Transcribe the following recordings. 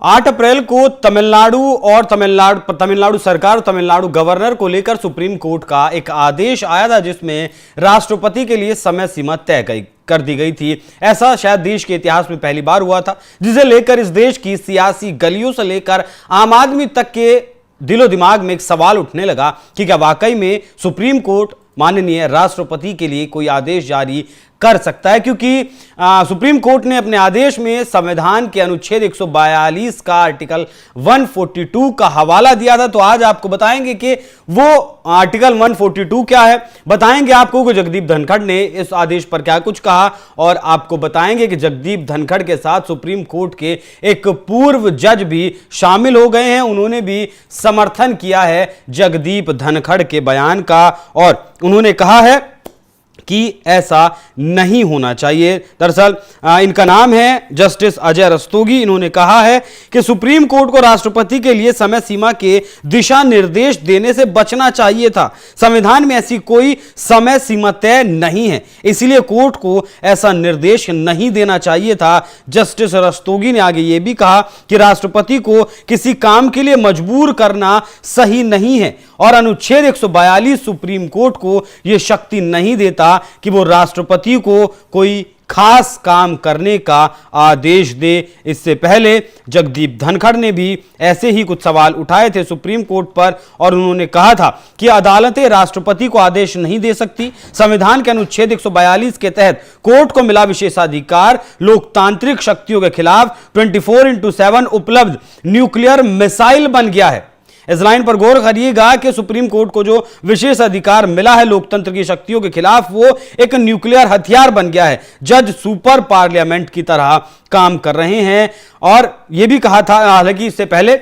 8 अप्रैल को तमिलनाडु सरकार और तमिलनाडु गवर्नर को लेकर सुप्रीम कोर्ट का एक आदेश आया था, जिसमें राष्ट्रपति के लिए समय सीमा तय कर दी गई थी। ऐसा शायद देश के इतिहास में पहली बार हुआ था, जिसे लेकर इस देश की सियासी गलियों से लेकर आम आदमी तक के दिलो दिमाग में एक सवाल उठने लगा कि क्या वाकई में सुप्रीम कोर्ट माननीय राष्ट्रपति के लिए कोई आदेश जारी कर सकता है, क्योंकि सुप्रीम कोर्ट ने अपने आदेश में संविधान के अनुच्छेद 142 का आर्टिकल 142 का हवाला दिया था। तो आज आपको बताएंगे कि वो आर्टिकल 142 क्या है, बताएंगे आपको कि जगदीप धनखड़ ने इस आदेश पर क्या कुछ कहा, और आपको बताएंगे कि जगदीप धनखड़ के साथ सुप्रीम कोर्ट के एक पूर्व जज भी शामिल हो गए हैं। उन्होंने भी समर्थन किया है जगदीप धनखड़ के बयान का, और उन्होंने कहा है कि ऐसा नहीं होना चाहिए। दरअसल इनका नाम है जस्टिस अजय रस्तोगी। इन्होंने कहा है कि सुप्रीम कोर्ट को राष्ट्रपति के लिए समय सीमा के दिशा निर्देश देने से बचना चाहिए था। संविधान में ऐसी कोई समय सीमा तय नहीं है, इसलिए कोर्ट को ऐसा निर्देश नहीं देना चाहिए था। जस्टिस रस्तोगी ने आगे यह भी कहा कि राष्ट्रपति को किसी काम के लिए मजबूर करना सही नहीं है, और अनुच्छेद 142 सुप्रीम कोर्ट को यह शक्ति नहीं देता कि वो राष्ट्रपति को कोई खास काम करने का आदेश दे। इससे पहले जगदीप धनखड़ ने भी ऐसे ही कुछ सवाल उठाए थे सुप्रीम कोर्ट पर, और उन्होंने कहा था कि अदालतें राष्ट्रपति को आदेश नहीं दे सकती। संविधान के अनुच्छेद 142 के तहत कोर्ट को मिला विशेषाधिकार लोकतांत्रिक शक्तियों के खिलाफ 24/7 उपलब्ध न्यूक्लियर मिसाइल बन गया है। इस लाइन पर गौर करिएगा कि सुप्रीम कोर्ट को जो विशेष अधिकार मिला है लोकतंत्र की शक्तियों के खिलाफ, वो एक न्यूक्लियर हथियार बन गया है। जज सुपर पार्लियामेंट की तरह काम कर रहे हैं। और यह भी कहा था, हालांकि इससे पहले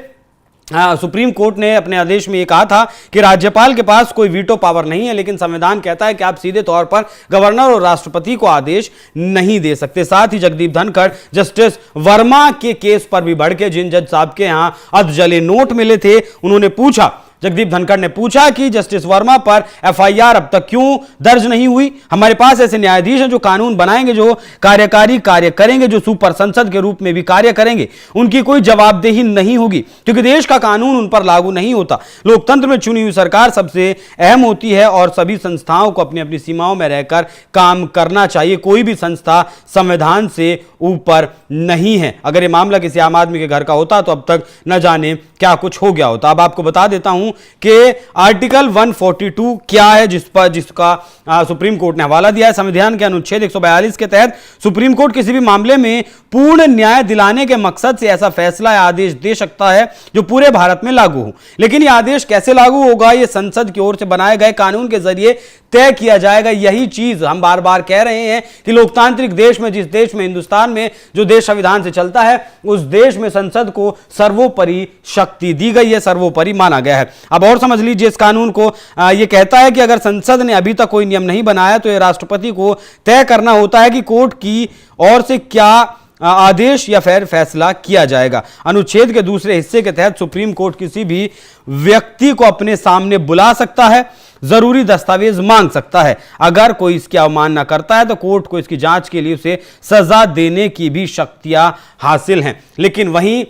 सुप्रीम कोर्ट ने अपने आदेश में यह कहा था कि राज्यपाल के पास कोई वीटो पावर नहीं है, लेकिन संविधान कहता है कि आप सीधे तौर पर गवर्नर और राष्ट्रपति को आदेश नहीं दे सकते। साथ ही जगदीप धनखड़ जस्टिस वर्मा के केस पर भी बढ़ के, जिन जज साहब के यहां अधजले नोट मिले थे, उन्होंने पूछा, जगदीप धनखड़ ने पूछा कि जस्टिस वर्मा पर एफआईआर अब तक क्यों दर्ज नहीं हुई। हमारे पास ऐसे न्यायाधीश हैं जो कानून बनाएंगे, जो कार्यकारी कार्य करेंगे, जो सुपर संसद के रूप में भी कार्य करेंगे। उनकी कोई जवाबदेही नहीं होगी, क्योंकि देश का कानून उन पर लागू नहीं होता। लोकतंत्र में चुनी हुई सरकार सबसे अहम होती है, और सभी संस्थाओं को अपनी अपनी सीमाओं में रहकर काम करना चाहिए। कोई भी संस्था संविधान से ऊपर नहीं है। अगर यह मामला किसी आम आदमी के घर का होता तो अब तक न जाने क्या कुछ हो गया होता। अब आपको बता देता हूं कि आर्टिकल 142 क्या है, जिसका सुप्रीम कोर्ट ने हवाला दिया है। संविधान के अनुच्छेद 142 के तहत सुप्रीम कोर्ट किसी भी मामले में पूर्ण न्याय दिलाने के मकसद से ऐसा फैसला या आदेश दे सकता है जो पूरे भारत में लागू हो। लेकिन यह आदेश कैसे लागू होगा, यह संसद की ओर से बनाए गए कानून के जरिए तय किया जाएगा। यही चीज हम बार बार कह रहे हैं कि लोकतांत्रिक देश में, जिस देश में, हिंदुस्तान में जो देश संविधान से चलता है, उस देश में संसद को सर्वोपरि शक्ति दी गई है, सर्वोपरि माना गया है। अब और समझ लीजिए इस कानून को, यह कहता है कि अगर संसद ने अभी तक कोई नियम नहीं बनाया तो यह राष्ट्रपति को तय करना होता है कि कोर्ट की ओर से क्या आदेश या फिर फैसला किया जाएगा। अनुच्छेद के दूसरे हिस्से के तहत सुप्रीम कोर्ट किसी भी व्यक्ति को अपने सामने बुला सकता है, जरूरी दस्तावेज मांग सकता है। अगर कोई इसकी अवमानना करता है तो कोर्ट को इसकी जांच के लिए उसे सजा देने की भी शक्तियां हासिल हैं। लेकिन वहीं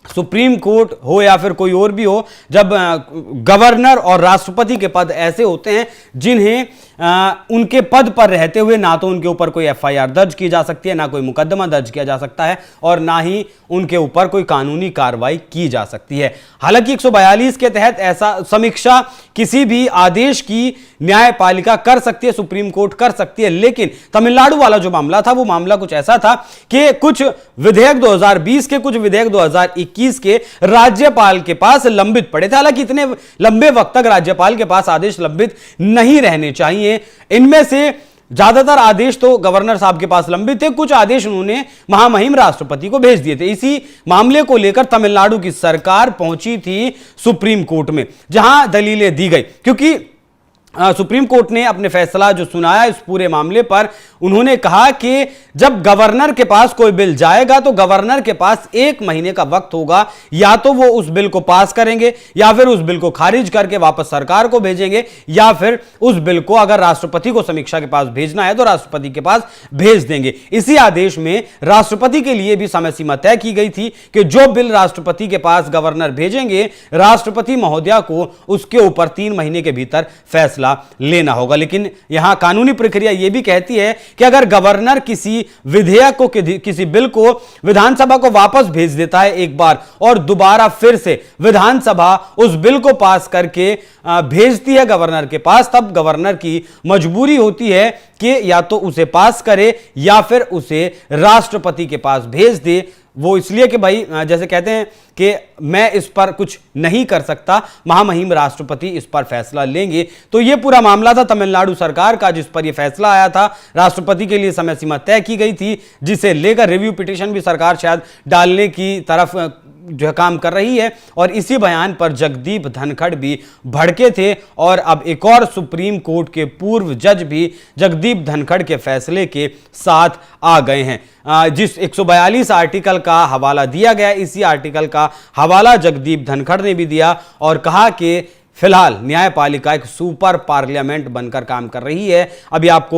सुप्रीम कोर्ट हो या फिर कोई और भी हो, जब गवर्नर और राष्ट्रपति के पद ऐसे होते हैं जिन्हें उनके पद पर रहते हुए ना तो उनके ऊपर कोई एफआईआर दर्ज की जा सकती है, ना कोई मुकदमा दर्ज किया जा सकता है, और ना ही उनके ऊपर कोई कानूनी कार्रवाई की जा सकती है। हालांकि 142 के तहत ऐसा समीक्षा किसी भी आदेश की न्यायपालिका कर सकती है, सुप्रीम कोर्ट कर सकती है। लेकिन तमिलनाडु वाला जो मामला था, वो मामला कुछ ऐसा था कि कुछ विधेयक 2020 के, कुछ विधेयक 2021 के राज्यपाल के पास लंबित पड़े थे। हालांकि इतने लंबे वक्त तक राज्यपाल के पास आदेश लंबित नहीं रहने चाहिए। इनमें से ज्यादातर आदेश तो गवर्नर साहब के पास लंबित थे, कुछ आदेश उन्होंने महामहिम राष्ट्रपति को भेज दिए थे। इसी मामले को लेकर तमिलनाडु की सरकार पहुंची थी सुप्रीम कोर्ट में, जहां दलीलें दी गई, क्योंकि सुप्रीम कोर्ट ने अपने फैसला जो सुनाया इस पूरे मामले पर, उन्होंने कहा कि जब गवर्नर के पास कोई बिल जाएगा तो गवर्नर के पास 1 महीने का वक्त होगा, या तो वो उस बिल को पास करेंगे या फिर उस बिल को खारिज करके वापस सरकार को भेजेंगे, या फिर उस बिल को अगर राष्ट्रपति को समीक्षा के पास भेजना है तो राष्ट्रपति के पास भेज देंगे। इसी आदेश में राष्ट्रपति के लिए भी समय सीमा तय की गई थी कि जो बिल राष्ट्रपति के पास गवर्नर भेजेंगे, राष्ट्रपति महोदया को उसके ऊपर 3 महीने के भीतर फैसला लेना होगा। लेकिन यहां कानूनी प्रक्रिया यह भी कहती है कि अगर गवर्नर किसी विधेयक को, किसी बिल को विधानसभा को वापस भेज देता है एक बार और दोबारा फिर से विधानसभा उस बिल को पास करके भेजती है गवर्नर के पास, तब गवर्नर की मजबूरी होती है कि या तो उसे पास करे या फिर उसे राष्ट्रपति के पास भेज दे। वो इसलिए कि भाई जैसे कहते हैं कि मैं इस पर कुछ नहीं कर सकता, महामहिम राष्ट्रपति इस पर फैसला लेंगे। तो ये पूरा मामला था तमिलनाडु सरकार का, जिस पर यह फैसला आया था। राष्ट्रपति के लिए समय सीमा तय की गई थी, जिसे लेकर रिव्यू पिटीशन भी सरकार शायद डालने की तरफ जो है काम कर रही है। और इसी बयान पर जगदीप धनखड़ भी भड़के थे और अब एक और सुप्रीम कोर्ट के पूर्व जज भी जगदीप धनखड़ के फैसले के साथ आ गए हैं। जिस 142 आर्टिकल का हवाला दिया गया, इसी आर्टिकल का हवाला जगदीप धनखड़ ने भी दिया और कहा कि फिलहाल न्यायपालिका एक सुपर पार्लियामेंट बनकर काम कर रही है। अभी आप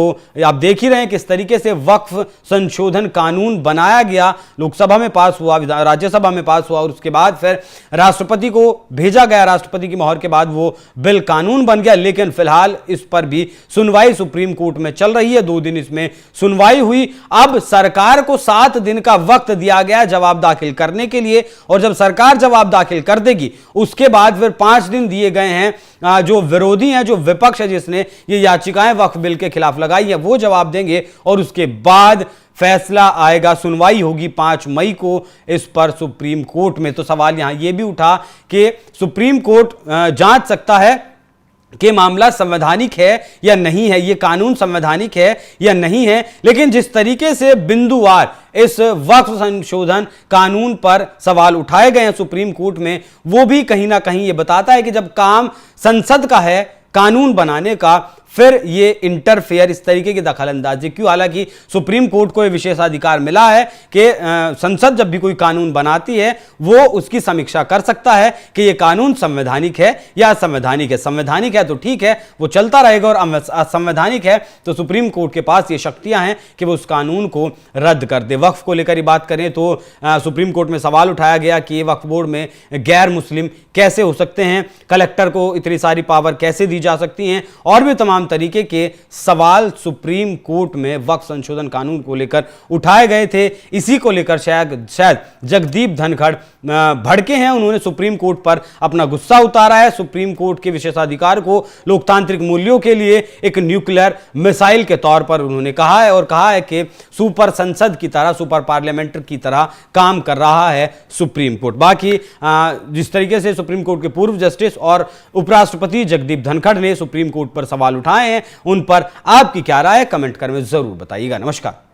देख ही रहे हैं किस तरीके से वक्फ संशोधन कानून बनाया गया, लोकसभा में पास हुआ, राज्यसभा में पास हुआ और उसके बाद फिर राष्ट्रपति को भेजा गया। राष्ट्रपति की मोहर के बाद वो बिल कानून बन गया। लेकिन फिलहाल इस पर भी सुनवाई सुप्रीम कोर्ट में चल रही है। 2 दिन इसमें सुनवाई हुई। अब सरकार को 7 दिन का वक्त दिया गया जवाब दाखिल करने के लिए, और जब सरकार जवाब दाखिल कर देगी उसके बाद फिर 5 दिन दिए गए हैं। जो विरोधी हैं, जो विपक्ष है जिसने ये याचिकाएं वक्फ बिल के खिलाफ लगाई है, वो जवाब देंगे और उसके बाद फैसला आएगा। सुनवाई होगी 5 मई को इस पर सुप्रीम कोर्ट में। तो सवाल यहां यह भी उठा कि सुप्रीम कोर्ट जांच सकता है कि मामला संवैधानिक है या नहीं है, यह कानून संवैधानिक है या नहीं है। लेकिन जिस तरीके से बिंदुवार इस वक्फ संशोधन कानून पर सवाल उठाए गए हैं सुप्रीम कोर्ट में, वो भी कहीं ना कहीं यह बताता है कि जब काम संसद का है कानून बनाने का, फिर ये इंटरफेयर, इस तरीके की दखलंदाजी क्यों। हालांकि सुप्रीम कोर्ट को यह विशेषाधिकार मिला है कि संसद जब भी कोई कानून बनाती है वो उसकी समीक्षा कर सकता है कि यह कानून संवैधानिक है या असंवैधानिक है। संवैधानिक है तो ठीक है, वो चलता रहेगा, और असंवैधानिक है तो सुप्रीम कोर्ट के पास ये शक्तियां हैं कि वो उस कानून को रद्द कर दे। वक्फ को लेकर ही बात करें तो सुप्रीम कोर्ट में सवाल उठाया गया कि वक्फ बोर्ड में गैर मुस्लिम कैसे हो सकते हैं, कलेक्टर को इतनी सारी पावर कैसे दी जा सकती हैं, और भी तमाम तरीके के सवाल सुप्रीम कोर्ट में वक्फ संशोधन कानून को लेकर उठाए गए थे। इसी को लेकर शायद जगदीप धनखड़ भड़के हैं। उन्होंने सुप्रीम कोर्ट पर अपना गुस्सा उतारा है। सुप्रीम कोर्ट के विशेषाधिकार को लोकतांत्रिक मूल्यों के लिए एक न्यूक्लियर मिसाइल के तौर पर उन्होंने कहा है, और कहा है कि सुपर संसद की तरह, सुपर पार्लियामेंट की तरह काम कर रहा है सुप्रीम कोर्ट। बाकी जिस तरीके से सुप्रीम कोर्ट के पूर्व जस्टिस और उपराष्ट्रपति जगदीप धनखड़ ने सुप्रीम कोर्ट पर सवाल उठाए हैं, उन पर आपकी क्या राय है, कमेंट कर में जरूर बताइएगा। नमस्कार।